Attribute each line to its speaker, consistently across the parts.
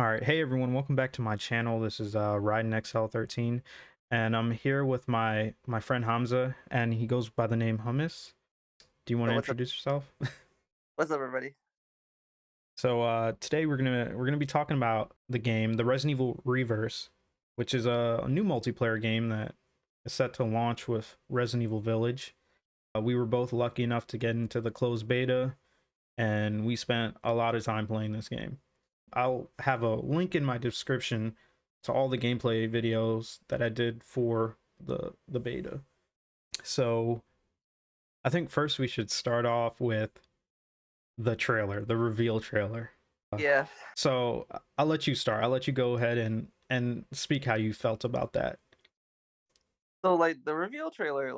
Speaker 1: All right, hey everyone, welcome back to my channel. This is Riding XL13, and I'm here with my friend Hamza, and he goes by the name Humus. Do you want
Speaker 2: Oh,
Speaker 1: to
Speaker 2: what's up?
Speaker 1: introduce yourself?
Speaker 2: What's up, everybody?
Speaker 1: So today we're gonna be talking about the game, the Resident Evil Reverse, which is a new multiplayer game that is set to launch with Resident Evil Village. We were both lucky enough to get into the closed beta, and we spent a lot of time playing this game. I'll have a link in my description to all the gameplay videos that I did for the beta. So I think first we should start off with the trailer, the reveal trailer.
Speaker 2: Yeah.
Speaker 1: So I'll let you start. I'll let you go ahead and speak how you felt about that.
Speaker 2: So, like, the reveal trailer,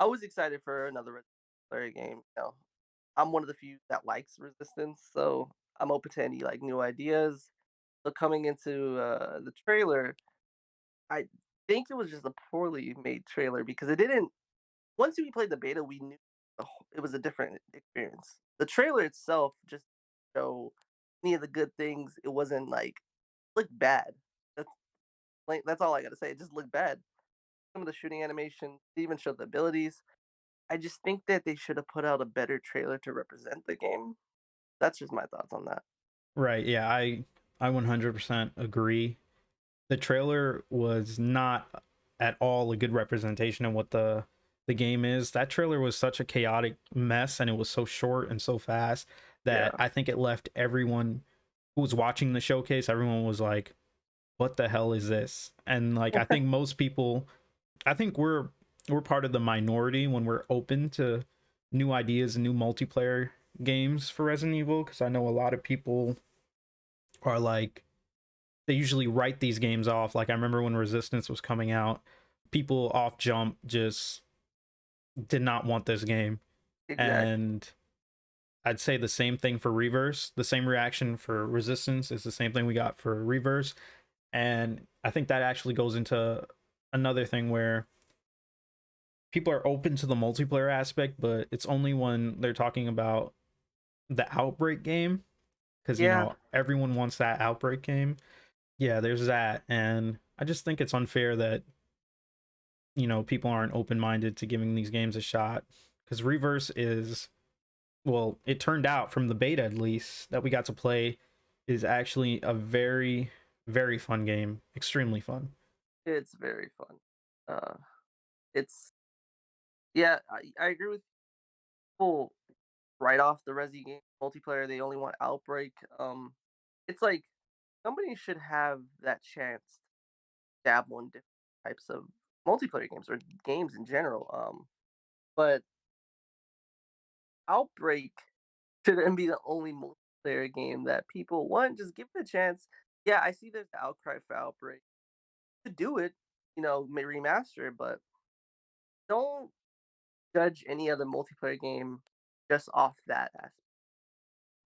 Speaker 2: I was excited for another Player game. I'm one of the few that likes Resistance, so I'm open to any new ideas. So coming into the trailer, I think it was just a poorly made trailer because it didn't. Once we played the beta, we knew it was a different experience. The trailer itself just show any of the good things. It wasn't looked bad. That's that's all I gotta say. It just looked bad. Some of the shooting animation, they even showed the abilities. I just think that they should have put out a better trailer to represent the game. That's just my thoughts on that.
Speaker 1: Right, yeah, I 100% agree. The trailer was not at all a good representation of what the game is. That trailer was such a chaotic mess, and it was so short and so fast that
Speaker 2: Yeah.
Speaker 1: I think it left everyone who was watching the showcase, everyone was like, what the hell is this? And like I think most people, I think we're part of the minority when we're open to new ideas and new multiplayer games for Resident Evil, because I know a lot of people are like, they usually write these games off. Like I remember when Resistance was coming out, people off jump just did not want this game.
Speaker 2: Exactly.
Speaker 1: And I'd say the same thing for Reverse. The same reaction for Resistance is the same thing we got for Reverse. And I think that actually goes into another thing where people are open to the multiplayer aspect, but it's only when they're talking about the Outbreak game, because
Speaker 2: Yeah.
Speaker 1: everyone wants that Outbreak game. Yeah, there's that. And I just think it's unfair that people aren't open-minded to giving these games a shot, because Reverse is, well, it turned out from the beta at least that we got to play, is actually a very very fun game, extremely fun.
Speaker 2: It's very fun. Uh it's yeah, I agree with people right off the Resi game multiplayer, they only want Outbreak. It's like somebody should have that chance to dabble in different types of multiplayer games or games in general. But Outbreak shouldn't be the only multiplayer game that people want. Just give it a chance. Yeah, I see there's the outcry for Outbreak to do it, may remaster it, but don't judge any other multiplayer game just off that aspect.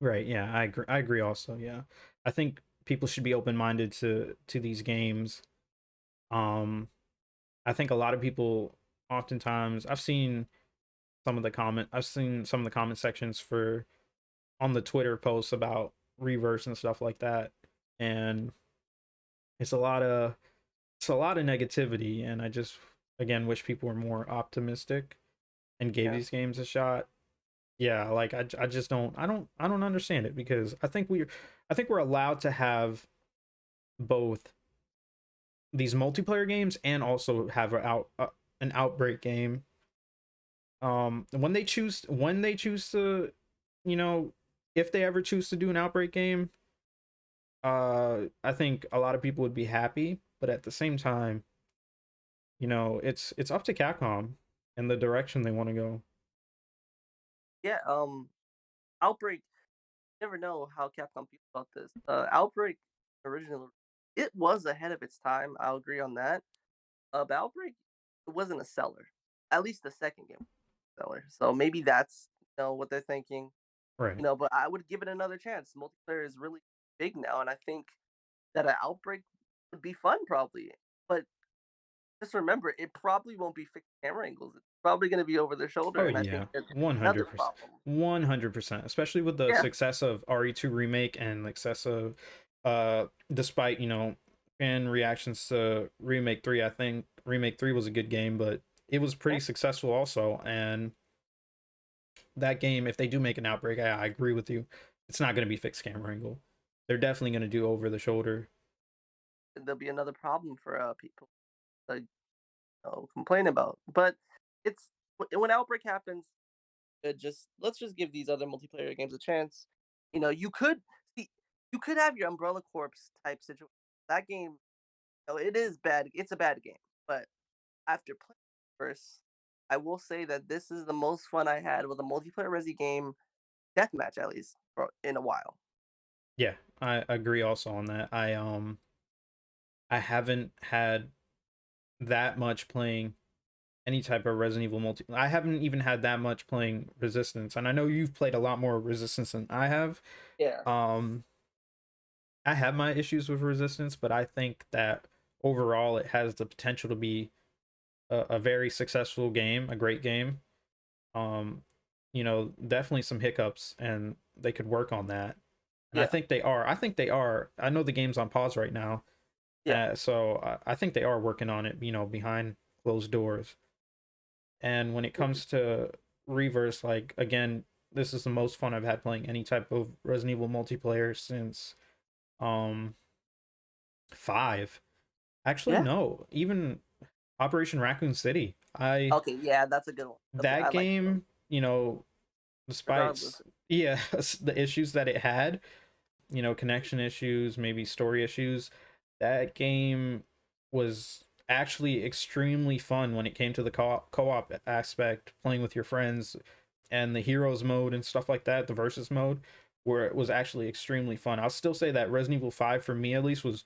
Speaker 1: Right, yeah, I agree also, yeah. I think people should be open-minded to these games. um I think a lot of people, oftentimes I've seen some of the comment sections for on the Twitter posts about Reverse and stuff like that, and it's a lot of negativity, and I just again wish people were more optimistic and gave
Speaker 2: Yeah.
Speaker 1: these games a shot. Yeah, like I just don't understand it, because I think we're allowed to have both these multiplayer games and also have an Outbreak game. When they choose to, you know if they ever choose to do an Outbreak game, I think a lot of people would be happy, but at the same time, it's up to Capcom and the direction they want to go.
Speaker 2: Yeah, Outbreak, never know how Capcom feels about this. Outbreak originally, it was ahead of its time. I'll agree on that. But Outbreak, it wasn't a seller. At least the second game was a seller. So maybe that's what they're thinking.
Speaker 1: Right.
Speaker 2: But I would give it another chance. Multiplayer is really big now, and I think that an Outbreak would be fun probably. But just remember, it probably won't be fixed camera angles. It's probably going to be over their shoulder,
Speaker 1: Oh
Speaker 2: and I think
Speaker 1: yeah,
Speaker 2: that's another
Speaker 1: 100%,
Speaker 2: problem.
Speaker 1: 100%. Especially with the
Speaker 2: Yeah,
Speaker 1: success of RE2 remake and the success of Despite fan reactions to Remake 3, I think Remake 3 was a good game, but it was pretty
Speaker 2: Yeah,
Speaker 1: successful also. And that game, if they do make an Outbreak, I agree with you. It's not going to be fixed camera angle. They're definitely going to do over the shoulder.
Speaker 2: there'll be another problem for people to complain about. But it's when Outbreak happens, just let's just give these other multiplayer games a chance. You could see, you could have your Umbrella Corps type situation. That game, it is bad. It's a bad game, but after playing first, I will say that this is the most fun I had with a multiplayer Resi game, deathmatch at least, in a while.
Speaker 1: Yeah, I agree also on that. I haven't had that much playing any type of Resident Evil multi. I haven't even had that much playing Resistance, and I know you've played a lot more Resistance than I have.
Speaker 2: Yeah,
Speaker 1: Um, I have my issues with Resistance, but I think that overall it has the potential to be a very successful game, a great game. Um, definitely some hiccups, and they could work on that. And I
Speaker 2: yeah,
Speaker 1: think they are. I think they are. I know the game's on pause right now,
Speaker 2: yeah.
Speaker 1: so I think they are working on it. Behind closed doors. And when it
Speaker 2: Mhm.
Speaker 1: comes to Reverse, like again, this is the most fun I've had playing any type of Resident Evil multiplayer since um 5. Actually,
Speaker 2: Yeah.
Speaker 1: no, even Operation Raccoon City. I
Speaker 2: Okay, yeah, that's a good one. I
Speaker 1: That
Speaker 2: like that one.
Speaker 1: game, despite
Speaker 2: Regardless.
Speaker 1: yeah, the issues that it had, connection issues, maybe story issues, that game was actually extremely fun when it came to the co-op aspect, playing with your friends and the heroes mode and stuff like that, the versus mode, where it was actually extremely fun. I'll still say that Resident Evil 5 for me at least was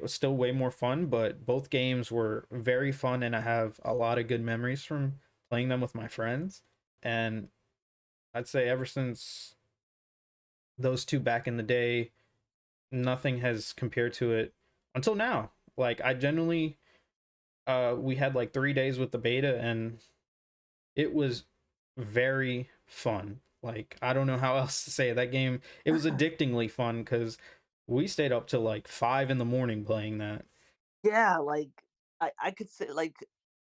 Speaker 1: still way more fun, but both games were very fun and I have a lot of good memories from playing them with my friends. And I'd say ever since those two back in the day, nothing has compared to it until now. Like I genuinely we had like 3 days with the beta and it was very fun. Like I don't know how else to say it. That game, it was addictingly fun because we stayed up till like 5 in the morning playing that.
Speaker 2: Yeah, like I could say like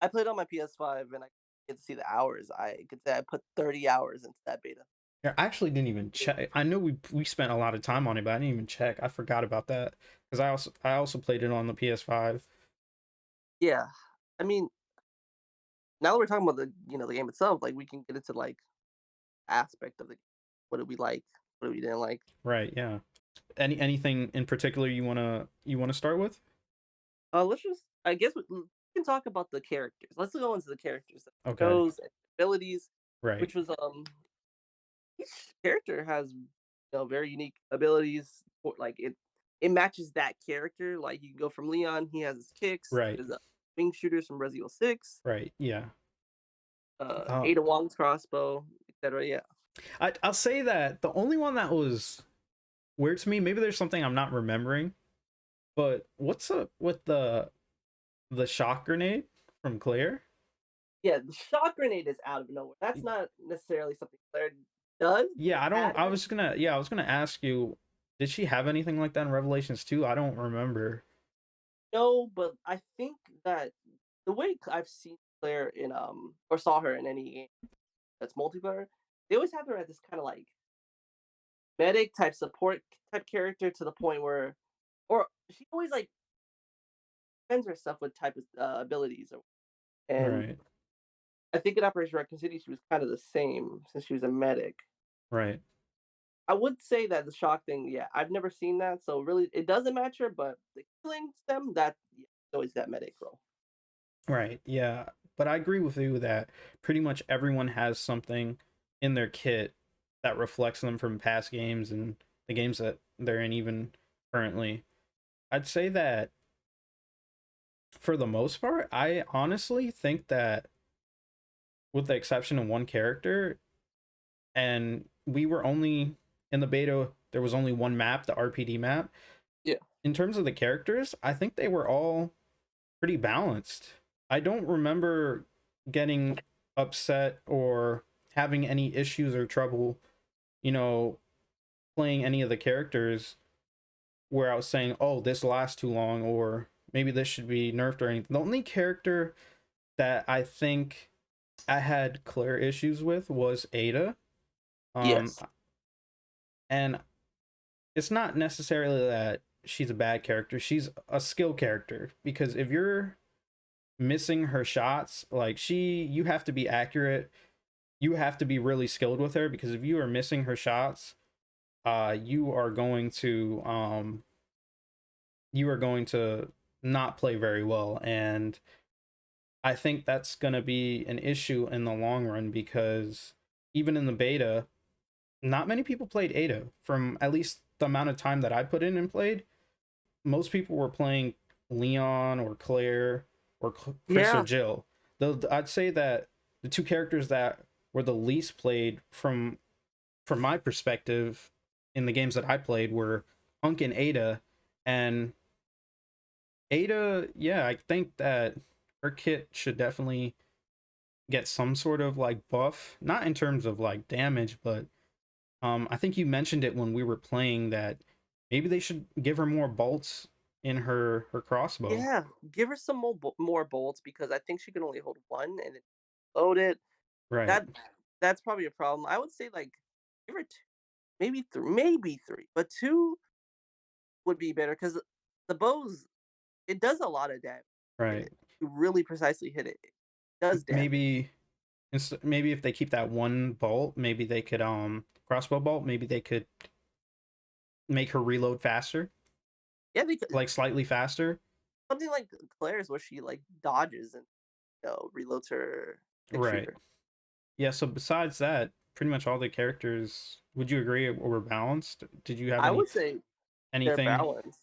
Speaker 2: I played on my PS5 and I get to see the hours. I could say I put 30 hours into that beta.
Speaker 1: Yeah, I actually didn't even check. I know we spent a lot of time on it, but I didn't even check. I forgot about that because I also played it on the PS5.
Speaker 2: Yeah. I mean, now that we're talking about the game itself, like we can get into like aspect of the game. What did we like? What we didn't like?
Speaker 1: Right? Yeah. Anything in particular you wanna start with?
Speaker 2: Let's just I guess we can talk about the characters. Let's go into the characters,
Speaker 1: Okay.
Speaker 2: those abilities,
Speaker 1: Right.
Speaker 2: which was each character has very unique abilities. Like it matches that character. Like you can go from Leon, he has his kicks,
Speaker 1: Right.
Speaker 2: his wing shooters from Resident Evil 6,
Speaker 1: Right. Yeah. Uh,
Speaker 2: Ada Wong's crossbow, etc. Yeah,
Speaker 1: I'll say that the only one that was weird to me, maybe there's something I'm not remembering, but what's up with the shock grenade from Claire?
Speaker 2: yeah. The shock grenade is out of nowhere. That's not necessarily something Claire does.
Speaker 1: Yeah, I don't.
Speaker 2: Had
Speaker 1: I
Speaker 2: it.
Speaker 1: was gonna. Yeah, I was gonna ask you. Did she have anything like that in Revelations 2? I don't remember.
Speaker 2: No, but I think that the way I've seen Claire in or saw her in any game that's multiplayer, they always have her as this kind of like medic type support type character to the point where, or she always like defends herself with type of abilities. And
Speaker 1: Right.
Speaker 2: I think in Operation Raccoon City she was kind of the same since she was a medic.
Speaker 1: Right.
Speaker 2: I would say that the shock thing, yeah, I've never seen that, so really it doesn't match her. But the killing them, that yeah, it's always that medic role.
Speaker 1: Right. Yeah. But I agree with you that pretty much everyone has something in their kit that reflects them from past games and the games that they're in even currently. I'd say that for the most part, I honestly think that with the exception of one character, and we were only in the beta, there was only one map, the RPD map.
Speaker 2: Yeah.
Speaker 1: In terms of the characters, I think they were all pretty balanced. I don't remember getting upset or having any issues or trouble, you know, playing any of the characters. where I was saying, oh, this lasts too long, or maybe this should be nerfed or anything. The only character that I think I had clear issues with was Ada. Um,
Speaker 2: Yes.
Speaker 1: and it's not necessarily that she's a bad character, she's a skill character, because if you're missing her shots, like you have to be accurate, you have to be really skilled with her, because if you are missing her shots, you are going to not play very well. And I think that's going to be an issue in the long run, because even in the beta, not many people played Ada. From at least the amount of time that I put in and played, most people were playing Leon or Claire or Chris or
Speaker 2: Yeah.
Speaker 1: Jill. Though I'd say that the two characters that were the least played from my perspective in the games that I played were Unk and Ada. And Ada, yeah, I think that her kit should definitely get some sort of like buff, not in terms of like damage, but I think you mentioned it when we were playing that maybe they should give her more bolts in her crossbow.
Speaker 2: Yeah. Give her some more bolts because I think she can only hold one and then load it.
Speaker 1: Right,
Speaker 2: That that's probably a problem. I would say like give her maybe three, but two would be better because the bows it does a lot of damage. Hit
Speaker 1: right.
Speaker 2: it. You really precisely hit it. It does damage.
Speaker 1: Maybe maybe if they keep that one bolt, maybe they could crossbow bolt, maybe they could make her reload faster,
Speaker 2: Yeah, because
Speaker 1: like slightly faster.
Speaker 2: something like Claire's where she like dodges and reloads her six
Speaker 1: Right.
Speaker 2: shooter.
Speaker 1: Yeah, so besides that, pretty much all the characters, would you agree were balanced? Did you have
Speaker 2: I would say they're
Speaker 1: anything,
Speaker 2: balanced.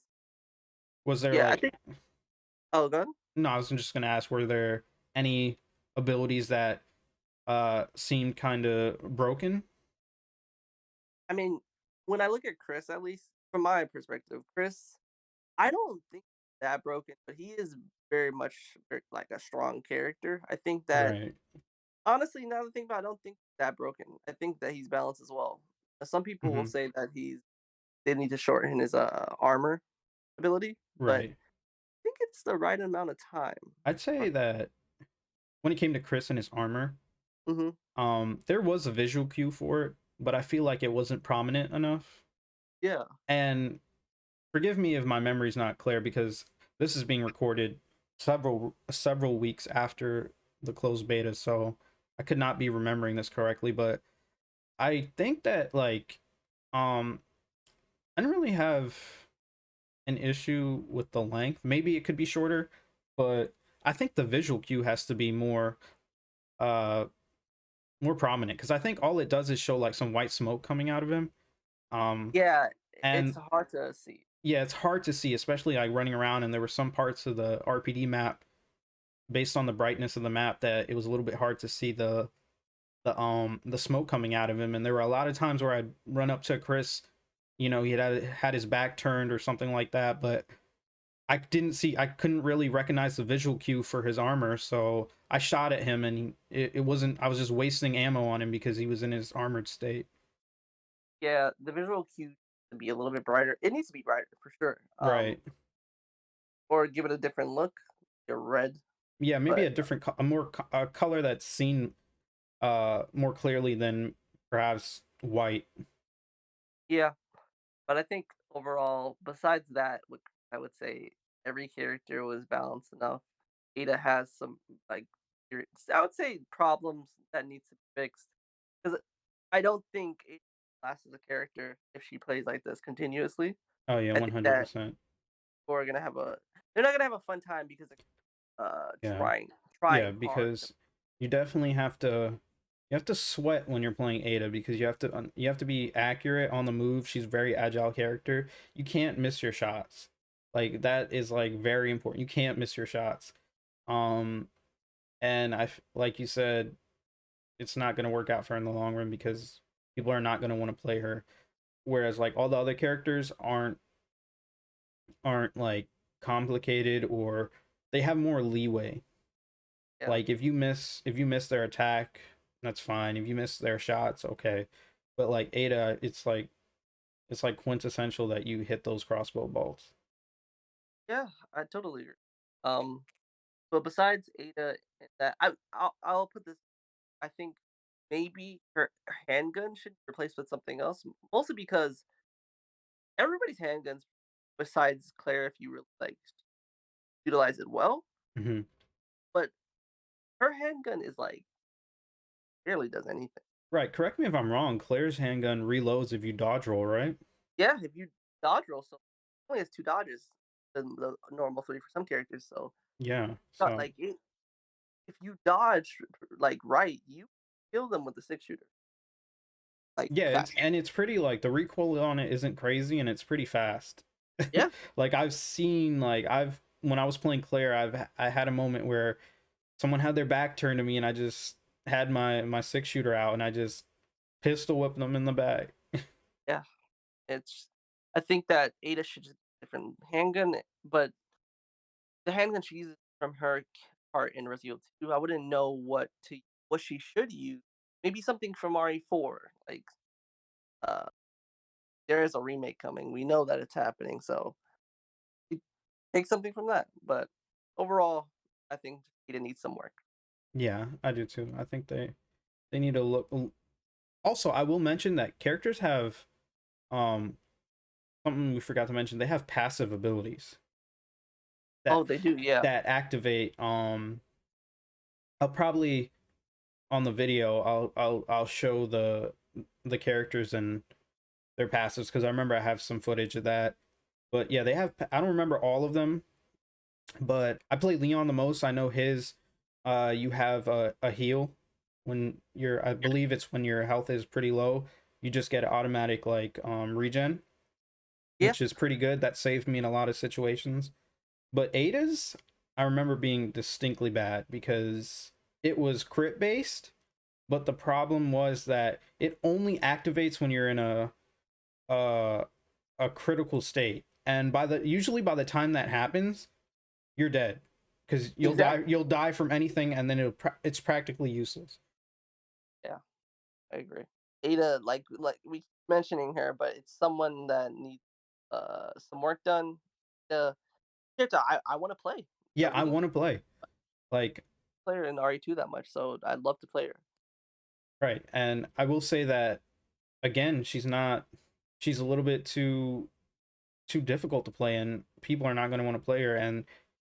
Speaker 1: was there
Speaker 2: Yeah, I
Speaker 1: like,
Speaker 2: think. Oh, good.
Speaker 1: no, I was just gonna ask, were there any abilities that seemed kind of broken?
Speaker 2: I mean, when I look at Chris, at least from my perspective, Chris, I don't think that broken, but he is very much like a strong character. I think that
Speaker 1: Right.
Speaker 2: honestly, now that I think about it, I don't think that broken. I think that he's balanced as well. Some people will
Speaker 1: Hmm.
Speaker 2: say that they need to shorten his armor ability, but
Speaker 1: Right.
Speaker 2: I think it's the right amount of time.
Speaker 1: I'd say that when it came to Chris and his armor,
Speaker 2: Hmm.
Speaker 1: there was a visual cue for it, but I feel like it wasn't prominent enough.
Speaker 2: Yeah.
Speaker 1: And forgive me if my memory's not clear, because this is being recorded several weeks after the closed beta, so I could not be remembering this correctly. But I think that like um I didn't really have an issue with the length. Maybe it could be shorter, but I think the visual cue has to be uh more prominent, because I think all it does is show like some white smoke coming out of him. Um
Speaker 2: Yeah, it's
Speaker 1: and
Speaker 2: hard to see.
Speaker 1: yeah, it's hard to see, especially like running around, and there were some parts of the RPD map based on the brightness of the map that it was a little bit hard to see the smoke coming out of him. And there were a lot of times where I'd run up to Chris, he had his back turned or something like that, but I couldn't really recognize the visual cue for his armor, so I shot at him, and it wasn't, I was just wasting ammo on him because he was in his armored state.
Speaker 2: Yeah, the visual cue to be a little bit brighter. It needs to be brighter for sure.
Speaker 1: Right.
Speaker 2: Or give it a different look, a red.
Speaker 1: Yeah, maybe
Speaker 2: But
Speaker 1: a different a color that's seen more clearly than perhaps white.
Speaker 2: yeah, but I think overall, besides that, I would say every character was balanced enough. Ada has some like I would say problems that needs to be fixed because I don't think Ada lasts as a character if she plays like this continuously.
Speaker 1: Oh yeah,
Speaker 2: I think that
Speaker 1: 100%.
Speaker 2: people are gonna have a they're not gonna have a fun time because
Speaker 1: Yeah.
Speaker 2: trying
Speaker 1: Yeah,
Speaker 2: hard.
Speaker 1: because you definitely have to sweat when you're playing Ada, because you have to be accurate on the move. She's a very agile character. You can't miss your shots. Like that is like very important. You can't miss your shots. Um and like you said, it's not going to work out for her in the long run, because people are not going to want to play her, whereas like all the other characters aren't like complicated, or they have more leeway.
Speaker 2: Yeah.
Speaker 1: Like if you miss their attack, that's fine. If you miss their shots, okay. But like Ada, it's like it's like quintessential that you hit those crossbow bolts.
Speaker 2: Yeah, I totally agree. Um, but besides Ada, and that I'll put this. I think maybe her handgun should be replaced with something else, mostly because everybody's handguns, besides Claire, if you really like utilize it well,
Speaker 1: Hmm.
Speaker 2: but her handgun is like barely does anything.
Speaker 1: Right. Correct me if I'm wrong. Claire's handgun reloads if you dodge roll, right?
Speaker 2: Yeah, if you dodge roll, so it only has two dodges than the normal three for some characters. So
Speaker 1: Yeah.
Speaker 2: got
Speaker 1: So
Speaker 2: like if you dodge like right, you kill them with the six shooter like
Speaker 1: yeah,
Speaker 2: fast.
Speaker 1: it's pretty like the recoil on it isn't crazy and it's pretty fast.
Speaker 2: Yeah,
Speaker 1: Like I've seen like I've when I was playing Claire, I had a moment where someone had their back turned to me and I just had my six shooter out and I just pistol whipped them in the back.
Speaker 2: yeah. It's I think that Ada should just get a different handgun, but the handgun she uses from her part in Resident Evil 2, I wouldn't know what she should use. Maybe something from RE4. Like uh, there is a remake coming. We know that it's happening, so you take something from that. But overall, I think Ada needs some work.
Speaker 1: Yeah, I do too. I think they need to look. Also, I will mention that characters have um something we forgot to mention. They have passive abilities
Speaker 2: Oh,
Speaker 1: that
Speaker 2: they do, yeah.
Speaker 1: that activate. I'll probably on the video. I'll show the characters and their passives because I remember I have some footage of that. But yeah, they have. I don't remember all of them, but I play Leon the most. I know his. You have a heal when you're. I believe it's when your health is pretty low. You just get automatic like regen,
Speaker 2: Yeah,
Speaker 1: which is pretty good. That saved me in a lot of situations. But Ada's, I remember being distinctly bad because it was crit based, but the problem was that it only activates when you're in a a critical state, and by the time that happens, you're dead because
Speaker 2: exactly.
Speaker 1: you'll die from anything, and then it's practically useless.
Speaker 2: Yeah, I agree. Ada, like we keep mentioning her, but it's someone that needs some work done. The character I want to play.
Speaker 1: Yeah,
Speaker 2: We
Speaker 1: I
Speaker 2: need
Speaker 1: want to play like
Speaker 2: play her in RE2 that much, so I'd love to play her.
Speaker 1: right, and I will say that again, she's a little bit too difficult to play, and people are not going to want to play her. And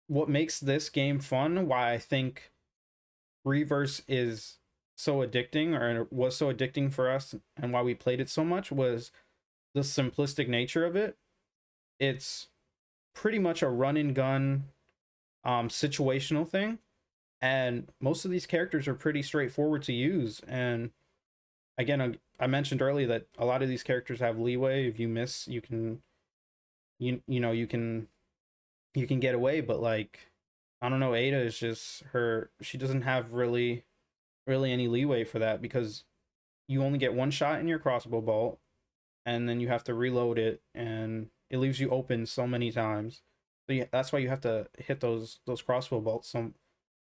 Speaker 1: what makes this game fun, why I think Reverse is so addicting, or was so addicting for us, and why we played it so much, was the simplistic nature of it. It's pretty much a run and gun situational thing, and most of these characters are pretty straightforward to use. And again, I mentioned earlier that a lot of these characters have leeway. If you miss, you can you know you can get away. But like I don't know, Ada is just her. She doesn't have really any leeway for that because you only get one shot in your crossbow bolt, and then you have to reload it, and it leaves you open so many times. So that's why you have to hit those crossbow bolts. So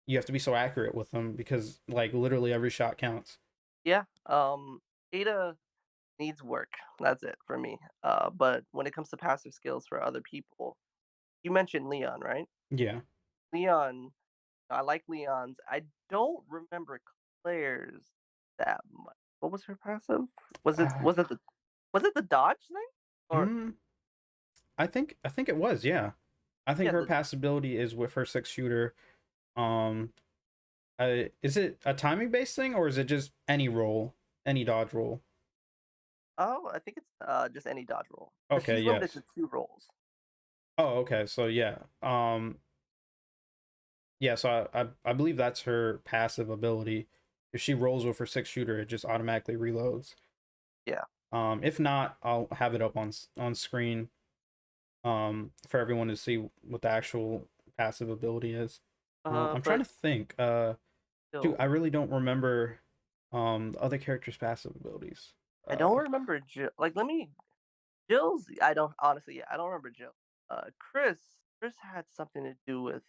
Speaker 1: you have to be so accurate with them because like literally every shot counts.
Speaker 2: Yeah, Ada needs work. That's it for me. But when it comes to passive skills for other people, you mentioned Leon, right?
Speaker 1: Yeah.
Speaker 2: Leon, I like Leon's. I don't remember Claire's that much. What was her passive? Was it
Speaker 1: Uh,
Speaker 2: was it the was it the dodge thing? Or
Speaker 1: mm, I think it was, yeah. I think
Speaker 2: yeah,
Speaker 1: her
Speaker 2: the
Speaker 1: passability is with her six shooter. Um, is it a timing based thing or is it just any roll, any dodge roll?
Speaker 2: oh, I think it's just any dodge roll because
Speaker 1: Okay,
Speaker 2: she's limited
Speaker 1: yes.
Speaker 2: to two rolls.
Speaker 1: Oh, okay. So yeah. Yeah, so I believe that's her passive ability. If she rolls with her six shooter, it just automatically reloads.
Speaker 2: Yeah.
Speaker 1: If not, I'll have it up on screen for everyone to see what the actual passive ability is. I'm trying
Speaker 2: But
Speaker 1: to think. Dude, I
Speaker 2: still,
Speaker 1: really don't remember the other characters' passive abilities.
Speaker 2: I don't
Speaker 1: Uh
Speaker 2: remember Jill. Like, let me Jill's. I don't honestly. Yeah, I don't remember Jill. Chris had something to do with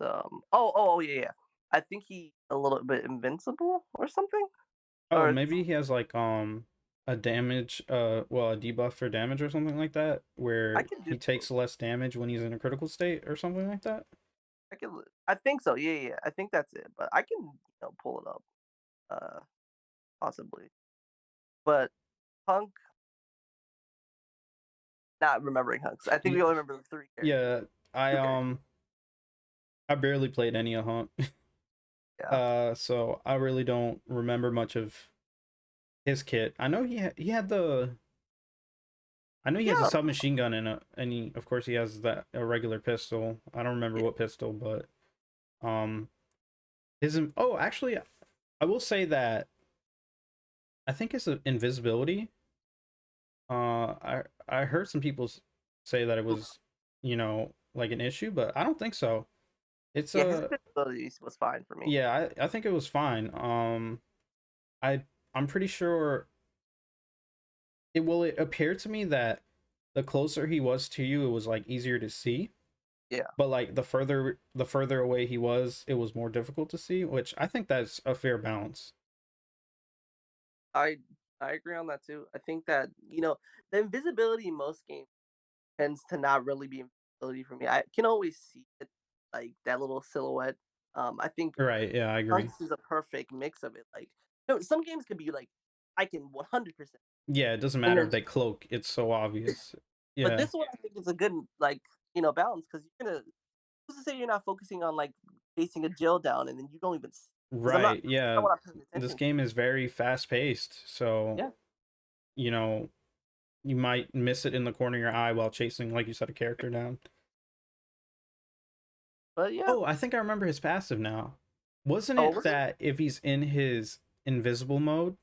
Speaker 2: oh yeah yeah. I think he a little bit invincible or something
Speaker 1: oh,
Speaker 2: or
Speaker 1: maybe he has like a damage, well, a debuff for damage or something like that,
Speaker 2: I
Speaker 1: where
Speaker 2: can do
Speaker 1: he
Speaker 2: both.
Speaker 1: takes less damage when he's in a critical state or something like that?
Speaker 2: I think so. Yeah, yeah. I think that's it. But I can pull it up. Possibly. But Punk, not remembering Hunks. I think
Speaker 1: Ye-
Speaker 2: we only remember the three characters.
Speaker 1: Yeah, I
Speaker 2: Two characters.
Speaker 1: I barely played any of Hunt.
Speaker 2: Yeah.
Speaker 1: So I really don't remember much of his kit. I know he had the I know he has a
Speaker 2: Yeah.
Speaker 1: submachine gun and he, of course he has that a regular pistol. I don't remember
Speaker 2: Yeah.
Speaker 1: what pistol, but um his oh actually I will say that I think his invisibility. I heard some people say that it
Speaker 2: Mhm.
Speaker 1: was, like an issue, but I don't think so. It's
Speaker 2: Yeah, his
Speaker 1: a
Speaker 2: abilities was fine for me.
Speaker 1: Yeah, I think it was fine. I I'm pretty sure it appeared to me that the closer he was to you, it was like easier to see.
Speaker 2: Yeah.
Speaker 1: But like the further away he was, it was more difficult to see, which I think that's a fair balance.
Speaker 2: I I agree on that too. I think that, the invisibility in most games tends to not really be invisibility for me. I can always see it, like that little silhouette. I think
Speaker 1: Right, yeah, I agree.
Speaker 2: Hunks is a perfect mix of it. Like, some games can be like, I can 100%,
Speaker 1: Yeah, it doesn't
Speaker 2: and
Speaker 1: matter if
Speaker 2: then,
Speaker 1: they cloak, it's so obvious.
Speaker 2: but
Speaker 1: Yeah.
Speaker 2: this one I think is a good like, balance because you're gonna who's to say you're not focusing on like facing a jail down and then you don't even because
Speaker 1: Right,
Speaker 2: that's not
Speaker 1: yeah.
Speaker 2: what I'm paying
Speaker 1: This
Speaker 2: attention to.
Speaker 1: game is very fast paced, so
Speaker 2: Yeah,
Speaker 1: you know, you might miss it in the corner of your eye while chasing, like you said, a character down.
Speaker 2: but yeah.
Speaker 1: Oh, I think I remember his passive now. Wasn't
Speaker 2: Oh,
Speaker 1: it
Speaker 2: was it?
Speaker 1: that if he's in his invisible mode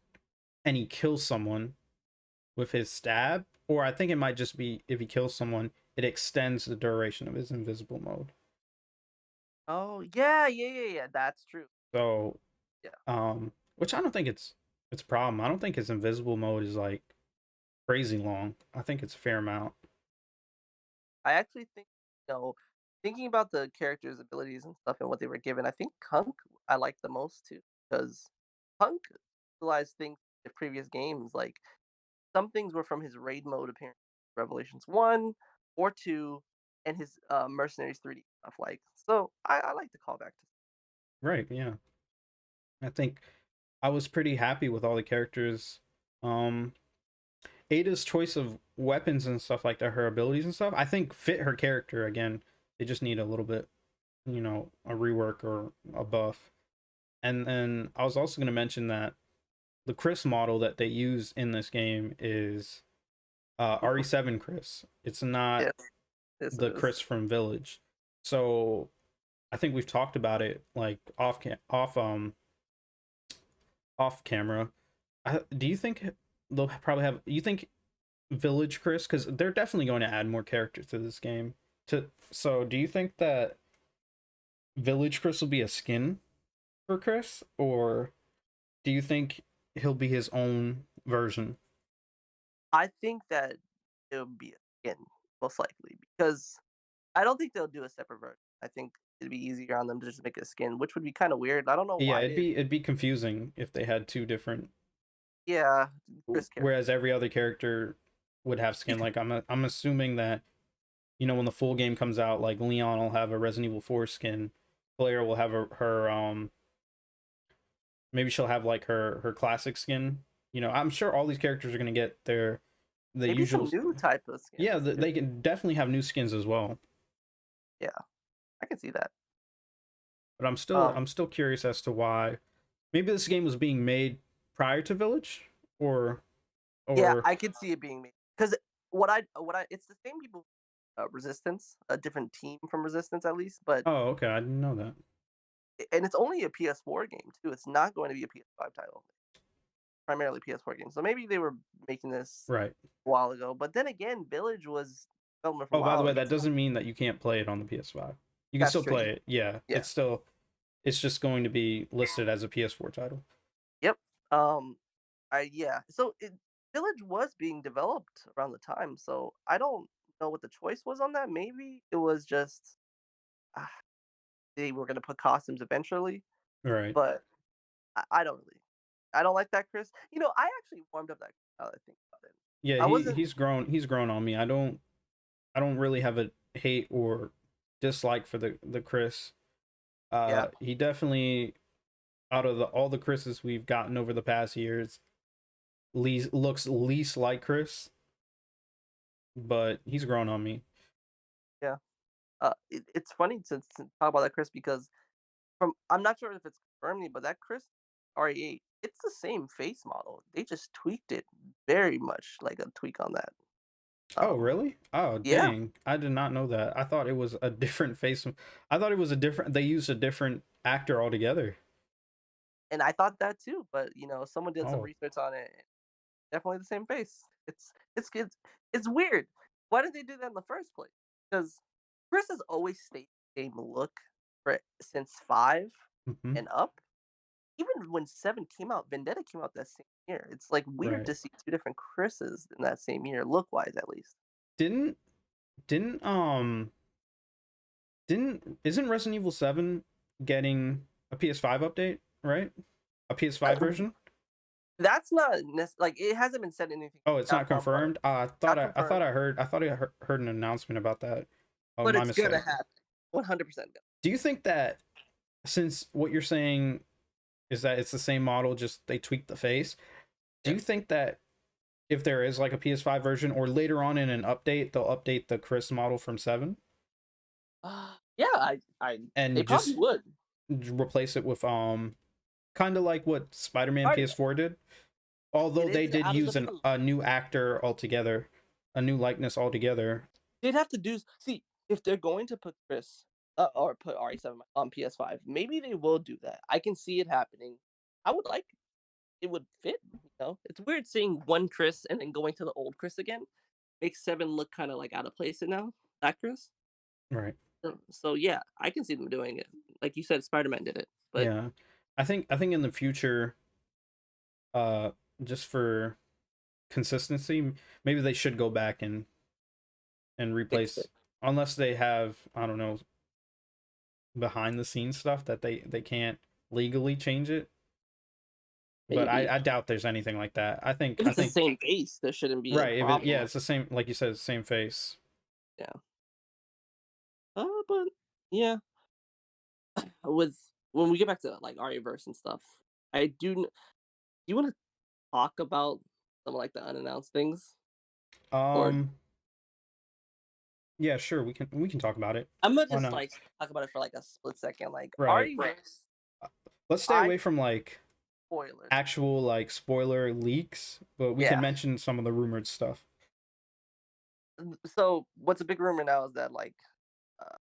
Speaker 1: and he kills someone with his stab, or I think it might just be if he kills someone, it extends the duration of his invisible mode.
Speaker 2: Oh, yeah, yeah, yeah, yeah. That's true.
Speaker 1: So,
Speaker 2: Yeah,
Speaker 1: which I don't think it's a problem. I don't think his invisible mode is like crazy long. I think it's a fair amount.
Speaker 2: I actually think thinking about the characters' abilities and stuff and what they were given, I think Kunk I like the most too because Kunk utilized things in previous games. Like some things were from his raid mode appearance, Revelations 1 or 2, and his Mercenaries 3D stuff. Like, so I like the callback to.
Speaker 1: Right, yeah. I think I was pretty happy with all the characters. Um Ada's choice of weapons and stuff like that, her abilities and stuff, I think fit her character again. They just need a little bit, a rework or a buff. And then I was also going to mention that the Chris model that they use in this game is RE7 Chris. It's not
Speaker 2: Yes, yes, it
Speaker 1: the
Speaker 2: is.
Speaker 1: Chris from Village. So I think we've talked about it like off camera. Do you think they'll probably have? You think Village Chris, because they're definitely going to add more characters to this game. So do you think that Village Chris will be a skin for Chris, or do you think he'll be his own version?
Speaker 2: I think that it would be a skin most likely because I don't think they'll do a separate version. I think it'd be easier on them to just make a skin, which would be kind of weird. I don't know
Speaker 1: Yeah,
Speaker 2: why
Speaker 1: it'd
Speaker 2: they.
Speaker 1: be confusing if they had two different,
Speaker 2: Yeah, Chris character.
Speaker 1: whereas every other character would have skin. Like I'm assuming that when the full game comes out, like Leon will have a Resident Evil 4 skin, Claire will have her maybe she'll have like her classic skin. I'm sure all these characters are gonna get the
Speaker 2: Maybe
Speaker 1: usual.
Speaker 2: some new type of
Speaker 1: Yeah,
Speaker 2: skins too.
Speaker 1: they can definitely have new skins as well.
Speaker 2: Yeah, I can see that.
Speaker 1: But I'm still
Speaker 2: Um,
Speaker 1: I'm still curious as to why. Maybe this game was being made prior to Village, or
Speaker 2: yeah,
Speaker 1: or
Speaker 2: I could see it being made because it's the same people, Resistance, a different team from Resistance at least, but
Speaker 1: oh, okay, I didn't know that.
Speaker 2: and it's only a PS4 game too. It's not going to be a PS5 title, primarily PS4 game. So maybe they were making this
Speaker 1: Right.
Speaker 2: a while ago, but then again, Village was development for a
Speaker 1: Oh, by the
Speaker 2: while
Speaker 1: way,
Speaker 2: ago.
Speaker 1: that
Speaker 2: So
Speaker 1: doesn't mean that you can't play it on the PS5. You can
Speaker 2: that's
Speaker 1: still
Speaker 2: true.
Speaker 1: play it. Yeah,
Speaker 2: Yeah.
Speaker 1: it's just going to be listed as a PS4 title.
Speaker 2: Yep. Yeah. So Village was being developed around the time, so I don't know what the choice was on that. Maybe it was just ah, they were gonna put costumes eventually,
Speaker 1: Right.
Speaker 2: but I don't really. I don't like that, Chris. I actually warmed up that. now that I think about it.
Speaker 1: Yeah,
Speaker 2: I wasn't.
Speaker 1: he's grown on me. I don't really have a hate or dislike for the Chris.
Speaker 2: Yeah,
Speaker 1: He definitely, out of all the Chris's we've gotten over the past years, looks least like Chris, but he's grown on me.
Speaker 2: yeah. It's funny to talk about that Chris because from I'm not sure if it's confirmed, but that Chris RE8, it's the same face model. They just tweaked it very much like a tweak on that.
Speaker 1: Oh,
Speaker 2: Um,
Speaker 1: really? Oh,
Speaker 2: yeah,
Speaker 1: dang. I did not know that. I thought it was a different face. I thought it was a different, they used a different actor altogether.
Speaker 2: and I thought that too, but someone did some
Speaker 1: Oh,
Speaker 2: research on it. Definitely the same face. It's weird. Why did they do that in the first place? Because Chris has always stayed the same look for since 5
Speaker 1: hmm,
Speaker 2: and up. Even when 7 came out, Vendetta came out that same year. It's, like, weird
Speaker 1: right.
Speaker 2: to see 2 different Chris's in that same year, look-wise at least.
Speaker 1: Didn't, didn't, isn't Resident Evil 7 getting a PS5 update, right? A PS5
Speaker 2: Uh,
Speaker 1: version?
Speaker 2: that's not like, it hasn't been said anything
Speaker 1: Oh, it's not
Speaker 2: Capcom, but
Speaker 1: confirmed.
Speaker 2: not
Speaker 1: I thought
Speaker 2: confirmed,
Speaker 1: I thought heard an announcement about that. Oh,
Speaker 2: but
Speaker 1: my
Speaker 2: it's gonna
Speaker 1: mistake.
Speaker 2: happen. 100% gonna.
Speaker 1: Do you think that, since what you're saying is that it's the same model, just they tweaked the face, do
Speaker 2: Yeah.
Speaker 1: you think that if there is like a PS5 version, or later on in an update, they'll update the Chris model from 7
Speaker 2: Yeah, I they
Speaker 1: and
Speaker 2: probably
Speaker 1: just
Speaker 2: would.
Speaker 1: replace it with kind of like what Spider-Man
Speaker 2: Alright,
Speaker 1: PS4 did?
Speaker 2: it
Speaker 1: Although they
Speaker 2: is
Speaker 1: did
Speaker 2: out of the
Speaker 1: use
Speaker 2: blue.
Speaker 1: a new actor altogether, a new likeness altogether.
Speaker 2: They'd have to do see, if they're going to put Chris, or put RE7 on PS5, maybe they will do that. I can see it happening. I would like it would fit. It's weird seeing one Chris and then going to the old Chris again. Makes 7 look kinda, like, out of place now, that Chris.
Speaker 1: Right.
Speaker 2: So, yeah, I can see them doing it. Like you said, Spider-Man did it, but
Speaker 1: Yeah. I think in the future, uh just for consistency, maybe they should go back and
Speaker 2: fix it.
Speaker 1: replace, unless they have, I don't know, behind the scenes stuff that they can't legally change it. But
Speaker 2: Maybe.
Speaker 1: I doubt there's anything like that.
Speaker 2: If
Speaker 1: I
Speaker 2: it's the
Speaker 1: think
Speaker 2: same face, there shouldn't be a
Speaker 1: right, if it,
Speaker 2: problem
Speaker 1: yeah,
Speaker 2: with
Speaker 1: it's the same, like you said, same face.
Speaker 2: yeah. But yeah, with when we get back to, like, Aryaverse and stuff, I do you wanna talk about some, like, the unannounced things? Or
Speaker 1: Um yeah, sure, we can talk about it.
Speaker 2: Imma
Speaker 1: Why
Speaker 2: just,
Speaker 1: not?
Speaker 2: like, talk about it for, like, a split second, like,
Speaker 1: Right.
Speaker 2: Aryaverse,
Speaker 1: Uh, Let's stay
Speaker 2: I
Speaker 1: away from like
Speaker 2: spoilers.
Speaker 1: actual like spoiler leaks, but we can
Speaker 2: Yeah.
Speaker 1: mention some of the rumored stuff.
Speaker 2: So, what's a big rumor now is that, like, uh,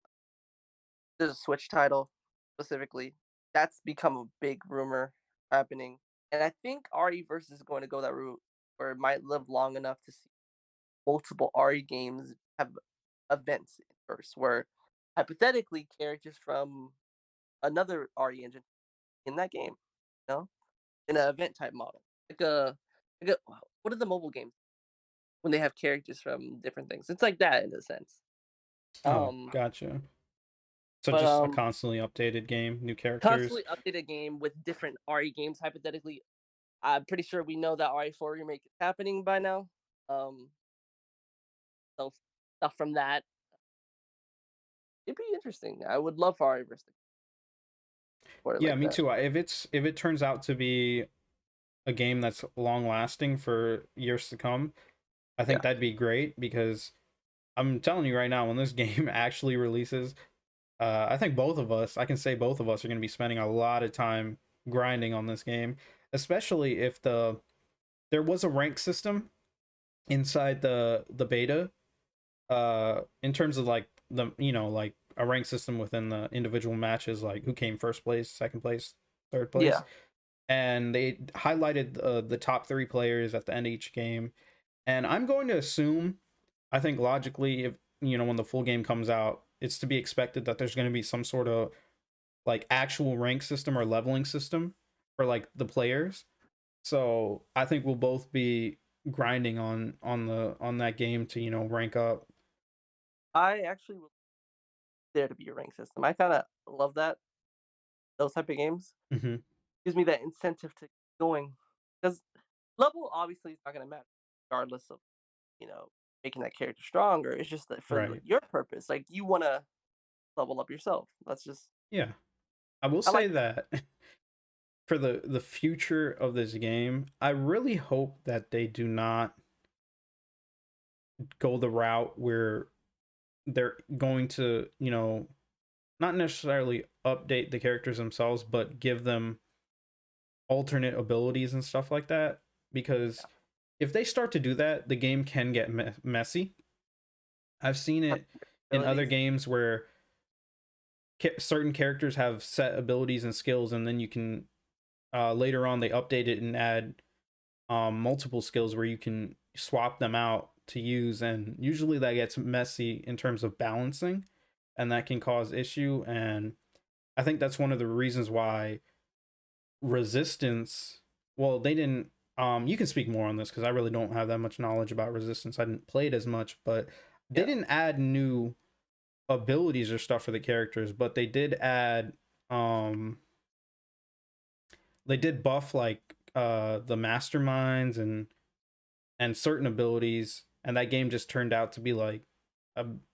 Speaker 2: there's a Switch title, specifically. That's become a big rumor happening, and I think Re:Verse is going to go that route, where it might live long enough to see multiple RE games have events in verse, where hypothetically characters from another RE engine in that game, you know, in an event type model, like a what are the mobile games when they have characters from different things? It's like that in a sense.
Speaker 1: Oh,
Speaker 2: Um,
Speaker 1: gotcha. So
Speaker 2: but
Speaker 1: just a constantly updated game, new characters.
Speaker 2: constantly update a game with different RE games. Hypothetically, I'm pretty sure we know that RE4 remake is happening by now. Um, so stuff from that, it'd be interesting. I would love for RE to support it
Speaker 1: Yeah,
Speaker 2: like
Speaker 1: me
Speaker 2: that.
Speaker 1: too. If it turns out to be a game that's long lasting for years to come, I think
Speaker 2: Yeah,
Speaker 1: that'd be great, because I'm telling you right now, when this game actually releases, I think both of us, I can say both of us are going to be spending a lot of time grinding on this game, especially if there was a rank system inside the beta, in terms of like the, like a rank system within the individual matches, like who came first place, second place, third place,
Speaker 2: yeah.
Speaker 1: and they highlighted the top 3 players at the end of each game. And I'm going to assume, I think logically, if when the full game comes out, it's to be expected that there's going to be some sort of like actual rank system or leveling system for like the players. So I think we'll both be grinding on that game to rank up.
Speaker 2: I actually would there to be a rank system. I kind of love that those type of games
Speaker 1: Hmm.
Speaker 2: gives me that incentive to keep going because level obviously is not gonna matter regardless of, you know, making that character stronger. It's just that for
Speaker 1: Right.
Speaker 2: your purpose, like, you wanna level up yourself. That's just
Speaker 1: Yeah. I will
Speaker 2: I
Speaker 1: say
Speaker 2: like that.
Speaker 1: that for the future of this game, I really hope that they do not go the route where they're going to, not necessarily update the characters themselves, but give them alternate abilities and stuff like that. Because
Speaker 2: Yeah.
Speaker 1: if they start to do that, the game can get messy. I've seen it in other
Speaker 2: Abilities.
Speaker 1: games where certain characters have set abilities and skills, and then you can later on they update it and add multiple skills where you can swap them out to use, and usually that gets messy in terms of balancing, and that can cause issue. And I think that's one of the reasons why Resistance, well, they didn't, you can speak more on this because I really don't have that much knowledge about Resistance. I didn't play it as much, but they
Speaker 2: Yeah.
Speaker 1: didn't add new abilities or stuff for the characters, but they did add, um they did buff like the masterminds and certain abilities, and that game just turned out to be a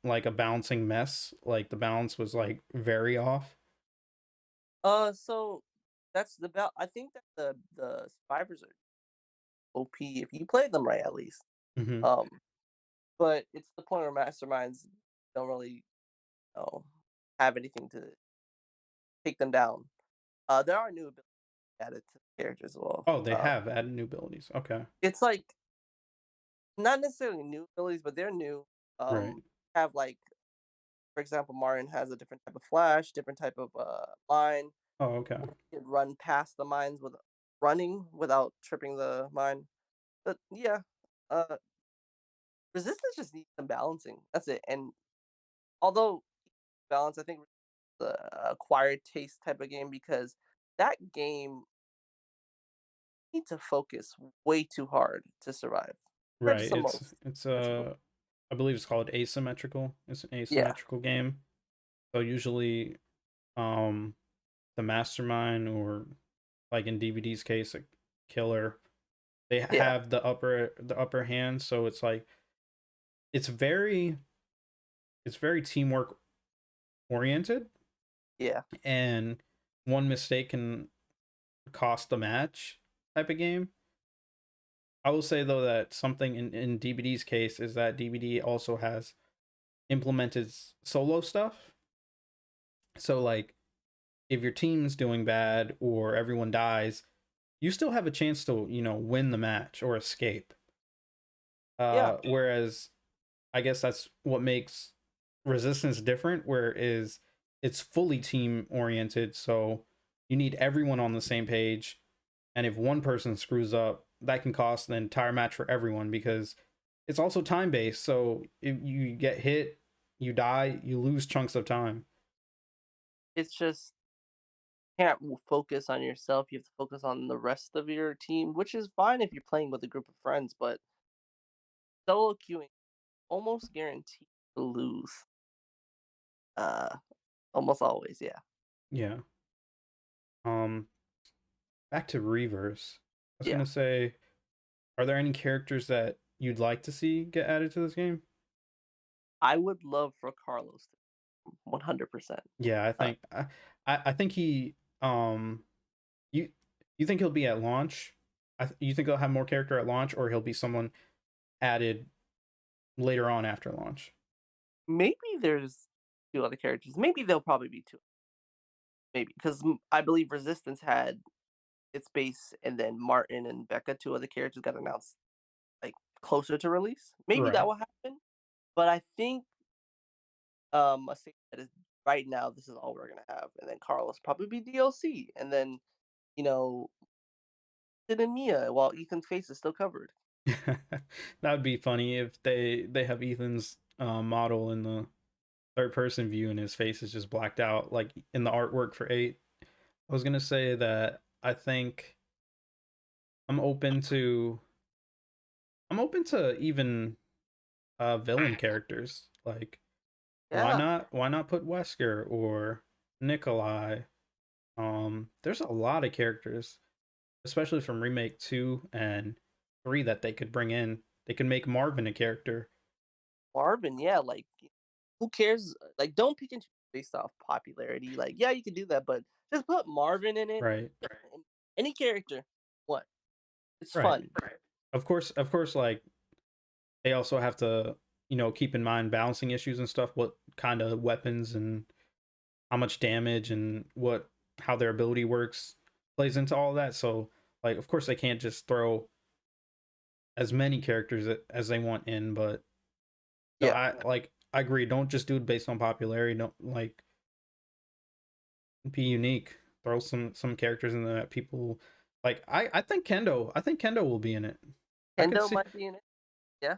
Speaker 1: like a bouncing mess. Like the balance was like very off.
Speaker 2: So that's the belt. I think that the survivors are OP if you play them right, at least.
Speaker 1: Hmm.
Speaker 2: Um, but it's the point where masterminds don't really, have anything to take them down. There are new abilities added to the characters as well.
Speaker 1: Oh, they have added new abilities. Okay.
Speaker 2: It's like not necessarily new abilities, but they're new.
Speaker 1: Right.
Speaker 2: Have like, for example, Martin has a different type of flash, different type of mine.
Speaker 1: Oh, okay.
Speaker 2: You can run past the mines with running without tripping the mine. But yeah, uh, resistance just needs some balancing. That's it. And although balance, I think the acquired taste type of game because that game needs to focus way too hard to survive compared to
Speaker 1: Right.
Speaker 2: some
Speaker 1: It's
Speaker 2: most
Speaker 1: it's
Speaker 2: symmetrical.
Speaker 1: I believe it's called asymmetrical. It's an
Speaker 2: Yeah,
Speaker 1: asymmetrical game. So usually um the mastermind, or like in DVD's case, a killer, they
Speaker 2: yeah,
Speaker 1: have the upper hand, so it's like it's very it's very teamwork oriented,
Speaker 2: yeah,
Speaker 1: and one mistake can cost the match type of game. I will say though that something in DBD's case is that DVD also has implemented solo stuff. So like if your team's doing bad or everyone dies, you still have a chance to, win the match or escape.
Speaker 2: yeah.
Speaker 1: Whereas I guess that's what makes Resistance different, where is it's fully team oriented, so you need everyone on the same page, and if one person screws up, that can cost the entire match for everyone because it's also time based. So if you get hit, you die, you lose chunks of time.
Speaker 2: It's just can't focus on yourself. You have to focus on the rest of your team, which is fine if you're playing with a group of friends. But solo queuing almost guaranteed to lose. Uh, almost always, yeah,
Speaker 1: Yeah. Um Back to Reverse. I was
Speaker 2: yeah.
Speaker 1: gonna say, are there any characters that you'd like to see get added to this game?
Speaker 2: I would love for Carlos to 100%.
Speaker 1: Yeah, I
Speaker 2: Uh,
Speaker 1: think I think you you think he'll be at launch? You think he'll have more character at launch, or he'll be someone added later on after launch?
Speaker 2: maybe there's two other characters. Maybe there'll probably be two. Maybe because I believe Resistance had its base, and then Martin and Becca, two other characters, got announced like closer to release. Maybe that
Speaker 1: Right.
Speaker 2: will happen. But I think a safe bet is right now this is all we're gonna have, and then Carlos probably be DLC, and then you know Sid and Mia while Ethan's face is still covered.
Speaker 1: That would be funny if they have Ethan's model in the third person view and his face is just blacked out, like in the artwork for 8. I was gonna say that I think I'm open to I'm open to even villain characters. Like
Speaker 2: Yeah,
Speaker 1: why not put Wesker or Nikolai? There's a lot of characters, especially from remake 2 and three that they could bring in. They could make Marvin a character.
Speaker 2: Marvin, yeah, like who cares? Like, don't pick and choose based off popularity. Like, yeah, you can do that, but just put Marvin in it.
Speaker 1: Right.
Speaker 2: Any character. What? It's
Speaker 1: Right.
Speaker 2: fun.
Speaker 1: Of course, like they also have to, keep in mind balancing issues and stuff, what kind of weapons and how much damage and how their ability works plays into all that. So, like, of course, they can't just throw as many characters as they want in, but no,
Speaker 2: Yeah.
Speaker 1: I agree. Don't just do it based on popularity. Don't like be unique. Throw some characters in there that people like. I think Kendo. I think Kendo will be in it. I could
Speaker 2: Kendo
Speaker 1: see.
Speaker 2: might be in it. Yeah.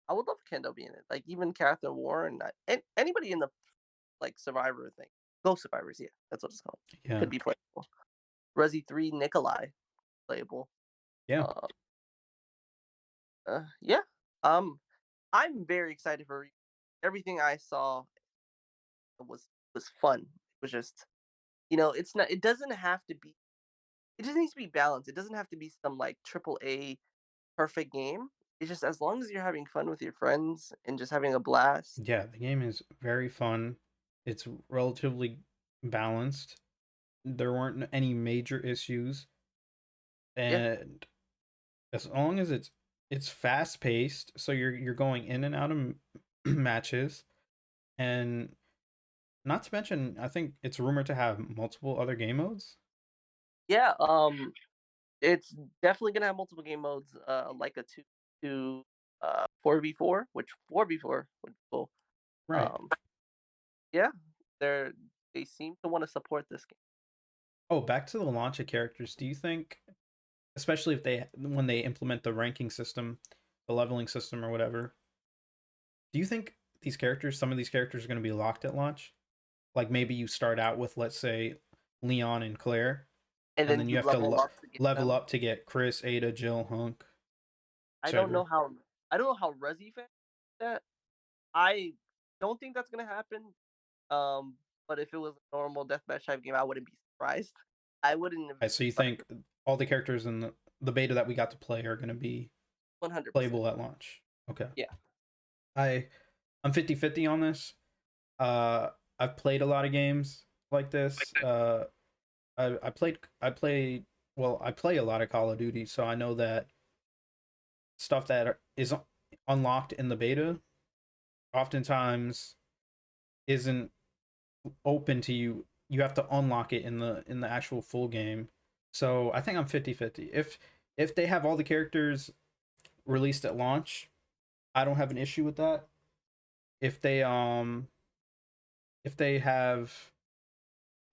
Speaker 2: I would love Kendo being in it. Like even Catherine Warren, anybody in the like Survivor thing. Ghost Survivors, yeah, that's what it's called.
Speaker 1: Yeah.
Speaker 2: Could be playable. Resi 3 Nikolai playable.
Speaker 1: Yeah.
Speaker 2: Uh, yeah. Um, I'm very excited for everything I saw was fun. It was just it's not. It doesn't have to be. It just needs to be balanced. It doesn't have to be some like triple A perfect game. It's just as long as you're having fun with your friends and just having a blast.
Speaker 1: Yeah. The game is very fun. It's relatively balanced. There weren't any major issues,
Speaker 2: Yeah,
Speaker 1: and as long as it's fast paced, so you're going in and out of matches, and not to mention, I think it's rumored to have multiple other game modes.
Speaker 2: yeah. It's definitely gonna have multiple game modes. Like a two 4v4, which 4v4 would be cool.
Speaker 1: Right.
Speaker 2: Um, yeah, they seem to want to support this game.
Speaker 1: Oh, back to the launch of characters. Do you think, especially if they when they implement the ranking system, the leveling system or whatever, do you think some of these characters are going to be locked at launch? Like maybe you start out with, let's say, Leon and Claire,
Speaker 2: And
Speaker 1: and
Speaker 2: then
Speaker 1: then you
Speaker 2: you
Speaker 1: have to
Speaker 2: level up to get
Speaker 1: level
Speaker 2: them.
Speaker 1: up to get Chris, Ada, Jill, Hunk,
Speaker 2: I don't know
Speaker 1: etc.
Speaker 2: how I don't know how Resi fans do that. I don't think that's gonna happen. But if it was a normal deathmatch type game, I wouldn't be surprised. I wouldn't have been
Speaker 1: So you
Speaker 2: surprised.
Speaker 1: think all the characters in the beta that we got to play are going to be
Speaker 2: 100%.
Speaker 1: playable at launch? Okay.
Speaker 2: Yeah.
Speaker 1: I I'm 50-50 on this. Uh, I've played a lot of games like this. I played well, I play a lot of Call of Duty, so I know that stuff that is unlocked in the beta oftentimes isn't open to you. You have to unlock it in the actual full game. So I think I'm 50-50. If they have all the characters released at launch, I don't have an issue with that. If they have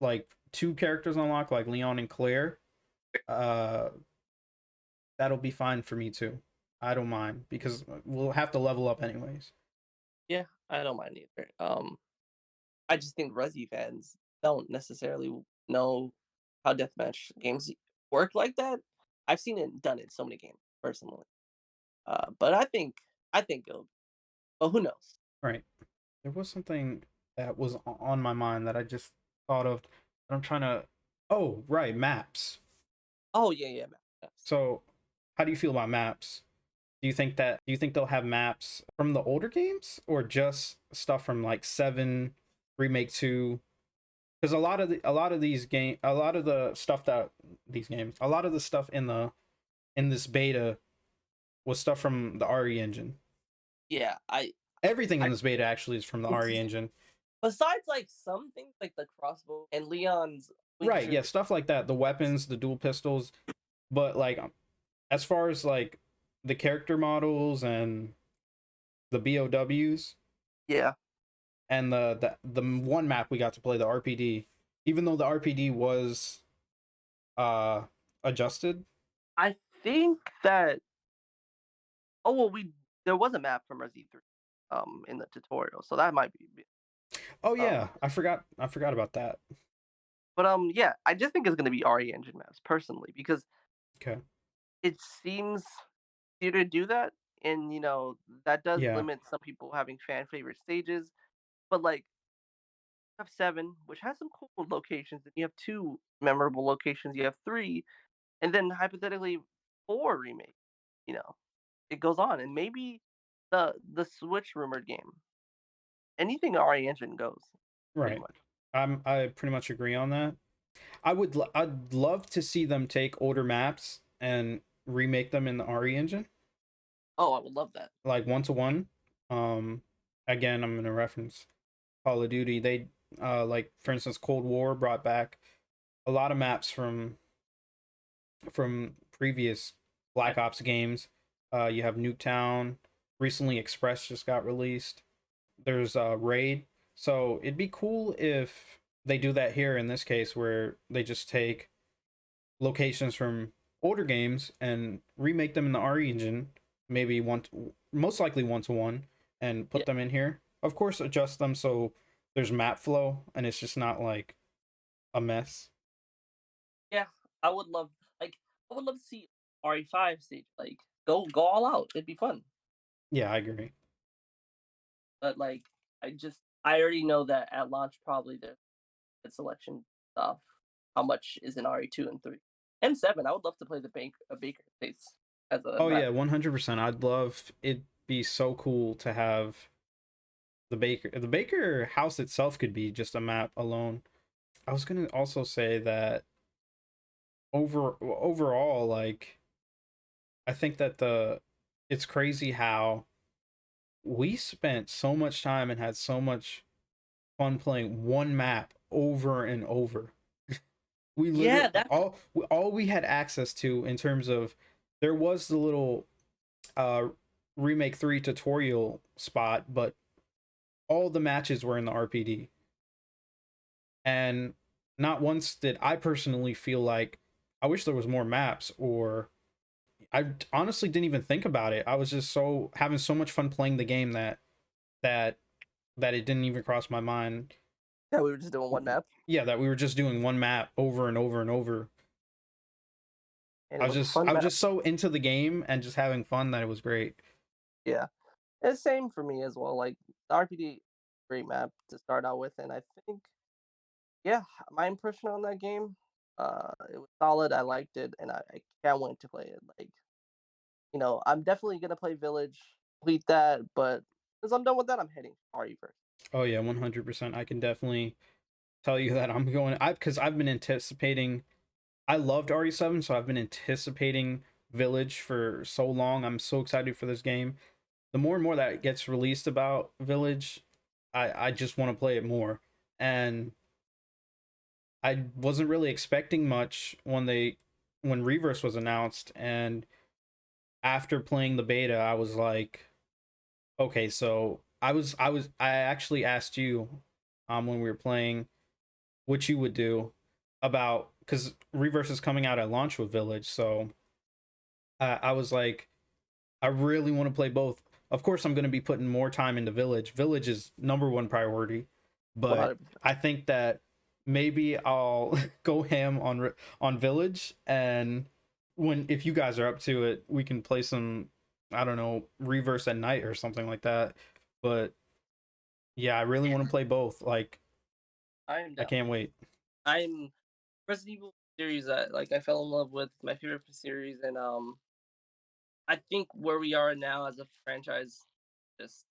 Speaker 1: like two characters unlocked, like Leon and Claire, uh, that'll be fine for me too. I don't mind because we'll have to level up anyways.
Speaker 2: Yeah, I don't mind either. I just think Resi fans don't necessarily know how deathmatch games work like that. I've seen it done in so many games personally. But I think it'll. But who knows?
Speaker 1: Right. There was something that was on my mind that I just thought of. I'm trying to. Oh, right, maps.
Speaker 2: Oh yeah, yeah, man. Yes.
Speaker 1: So, how do you feel about maps? Do you think they'll have maps from the older games or just stuff from like 7 remake 2? Because a lot of these game a lot of the stuff that these games a lot of the stuff in this beta was stuff from the RE engine.
Speaker 2: Yeah,
Speaker 1: Everything in
Speaker 2: I
Speaker 1: this beta actually is from the RE engine.
Speaker 2: besides like some things like the crossbow and Leon's wing
Speaker 1: Right, yeah,
Speaker 2: shooter.
Speaker 1: stuff like that. The weapons, the dual pistols, but like as far as like the character models and the BOWs
Speaker 2: Yeah,
Speaker 1: and the one map we got to play, the RPD, even though the RPD was uh adjusted.
Speaker 2: I think that. Oh well, we there was a map from Resi 3, in the tutorial, so that might be.
Speaker 1: Oh
Speaker 2: Um,
Speaker 1: yeah, I forgot about that.
Speaker 2: but yeah, I just think it's gonna be RE engine maps personally because
Speaker 1: Okay.
Speaker 2: it seems easier to do that, and that does
Speaker 1: Yeah.
Speaker 2: limit some people having fan favorite stages. But like, you have 7, which has some cool locations, and you have 2 memorable locations. You have 3, and then hypothetically, 4 remake, you know, it goes on, and maybe the Switch rumored game. Anything RE Engine goes, pretty
Speaker 1: Right.
Speaker 2: much.
Speaker 1: I pretty much agree on that. I'd love to see them take older maps and remake them in the RE engine,
Speaker 2: Oh, I would love that.
Speaker 1: like 1-to-1. Um, Again, I'm gonna reference Call of Duty. They like for instance, Cold War brought back a lot of maps from previous Black
Speaker 2: Back
Speaker 1: Ops games. You have Nuketown. Recently, Express just got released. There's Raid. So it'd be cool if they do that here in this case, where they just take locations from older games and remake them in the RE engine, maybe most likely 1-to-1, and
Speaker 2: yeah,
Speaker 1: put them in here. Of course, adjust them so there's map flow and it's just not like a mess.
Speaker 2: yeah, I would love like, I would love to see RE5 stage, like, go all out, it'd be fun.
Speaker 1: Yeah, I agree.
Speaker 2: But, like, I already know that at launch, probably there's good selection stuff. How much is in RE2 and 3? And 7, I would love to play the Baker States as a
Speaker 1: Oh
Speaker 2: map.
Speaker 1: yeah, 100%. I'd love it'd be so cool to have the Baker house itself could be just a map alone. I was gonna also say that overall, like I think that the it's crazy how we spent so much time and had so much fun playing one map over and over. We literally
Speaker 2: Yeah, that's
Speaker 1: all we had access to in terms of there was the little uh remake 3 tutorial spot, but all the matches were in the RPD. And not once did I personally feel like I wish there was more maps, or I honestly didn't even think about it. I was just so having so much fun playing the game that that it didn't even cross my mind.
Speaker 2: yeah, we were just doing one map,
Speaker 1: Yeah, that we were just doing one map over and over and over.
Speaker 2: and it was a
Speaker 1: I
Speaker 2: fun
Speaker 1: was
Speaker 2: map.
Speaker 1: just so into the game and just having fun that it was great.
Speaker 2: Yeah. It's same for me as well, like, the RPD, great map to start out with, and I think, yeah, my impression on that game, it was solid, I liked it, and I can't wait to play it, like, I'm definitely gonna play Village, complete that, but once I'm done with that, I'm hitting RE first.
Speaker 1: Oh yeah, 100%. I can definitely tell you that I'm going I because I've been anticipating I loved RE7, so I've been anticipating Village for so long. I'm so excited for this game. The more and more that gets released about Village, I just want to play it more. And I wasn't really expecting much when Reverse was announced, and after playing the beta, I was like, okay, so I actually asked you when we were playing what you would do about because Reverse is coming out at launch with Village, so I was like, I really want to play both. Of course, I'm going to be putting more time into Village. Village is number one priority, but
Speaker 2: 100%.
Speaker 1: I think that maybe I'll go ham on Village, and when if you guys are up to it, we can play some I don't know Reverse at night or something like that. But yeah, I really want to play both. Like
Speaker 2: I am
Speaker 1: I
Speaker 2: down.
Speaker 1: can't wait.
Speaker 2: I'm Resident Evil series that, like, I fell in love with, my favorite series, and, I think where we are now as a franchise, just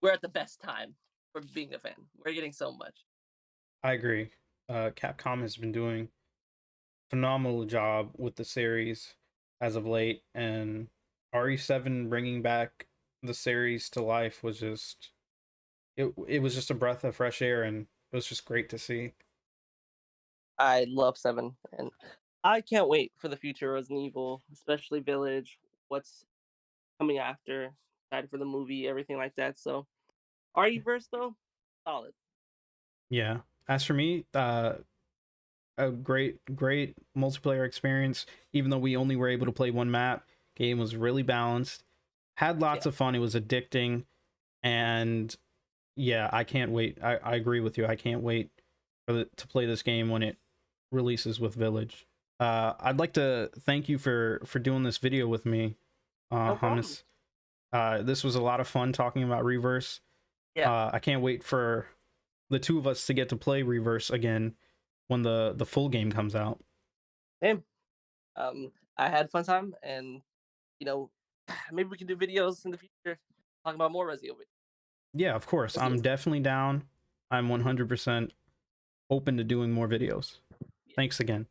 Speaker 2: we're at the best time for being a fan. We're getting so much.
Speaker 1: I agree. Capcom has been doing phenomenal job with the series as of late, and RE7 bringing back the series to life was just it was just a breath of fresh air, and it was just great to see.
Speaker 2: I love 7, and I can't wait for the future Resident Evil, especially Village, what's coming after, excited for the movie, everything like that, so RE-verse, though, solid.
Speaker 1: Yeah. As for me, a great multiplayer experience. Even though we only were able to play one map, game was really balanced, had lots
Speaker 2: Yeah,
Speaker 1: of fun. It was addicting, and yeah, I can't wait. I agree with you. I can't wait to play this game when it releases with Village. I'd like to thank you for doing this video with me,
Speaker 2: no problem.
Speaker 1: Hummus. This was a lot of fun talking about Reverse.
Speaker 2: Yeah,
Speaker 1: I can't wait for the two of us to get to play Reverse again when the full game comes out.
Speaker 2: same. Um, I had a fun time, and you know, maybe we can do videos in the future talking about more
Speaker 1: Yeah, of course. I'm
Speaker 2: Resident.
Speaker 1: definitely down. I'm 100% open to doing more videos.
Speaker 2: Yeah.
Speaker 1: Thanks again.